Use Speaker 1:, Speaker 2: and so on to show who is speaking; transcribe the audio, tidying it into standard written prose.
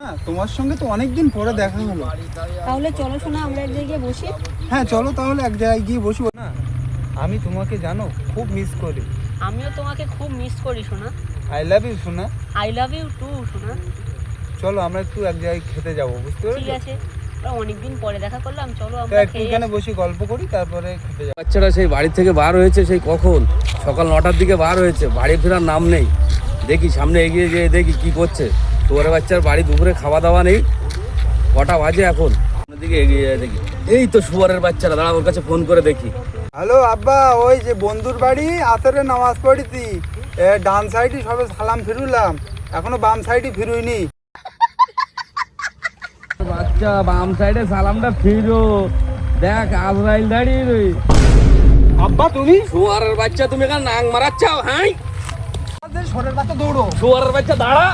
Speaker 1: না, তোমার সঙ্গে তো অনেকদিন পরে দেখা হলো।
Speaker 2: তাহলে চলো শোনা আমরা এক জায়গায় বসি।
Speaker 1: হ্যাঁ চলো তাহলে এক জায়গায় গিয়ে বসবো না। আমি তোমাকে জানো খুব মিস করি।
Speaker 2: আমিও তোমাকে খুব মিস করি শোনা।
Speaker 1: আই লাভ ইউ সোনা।
Speaker 2: আই লাভ ইউ টু শোনা।
Speaker 1: চলো আমরা একটু এক জায়গায় খেতে যাবো, বুঝতে
Speaker 2: ঠিক
Speaker 1: পেরেছো?
Speaker 2: আছে, আমরা অনেকদিন পরে দেখা করলাম, চলো
Speaker 1: তো
Speaker 2: আমরা
Speaker 1: একটু এখানে বসে গল্প করি, তারপরে খেতে যাবো।
Speaker 3: বাচ্চারা সেই বাড়ি থেকে বার হয়েছে সেই কখন, সকাল 9টার দিকে বার হয়েছে, বাড়ি ফেরার নাম নেই। দেখি সামনে এগিয়ে গিয়ে দেখি কি করছে। শুয়ারের বাচ্চার বাড়ি দুপুরে খাওয়া দাওয়া নেই। কটা বাজে এখন? সামনের দিকে এগিয়ে যায় দেখি, এই তো শুয়ারের বাচ্চারা, দাঁড়া ওর কাছে ফোন করে দেখি।
Speaker 1: হ্যালো আব্বা, ওই যে বন্ধুর বাড়ি আসরে নামাজ পড়িছি, ডান সাইডে সবে সালাম ফিরুলাম, এখনো বাম সাইডে ফিরুইনি।
Speaker 3: বাচ্চা বাম সাইডে সালামটা ফিরো, দেখ আজরাইল দাঁড়িয়ে রই।
Speaker 1: আব্বা তুমি
Speaker 3: শুয়ারের বাচ্চা তুমি এখানে নাং মারাচ্ছাও? হ্যাঁ
Speaker 1: সরের বাচ্চা দৌড়ো।
Speaker 3: শুয়ারের বাচ্চা দাঁড়া।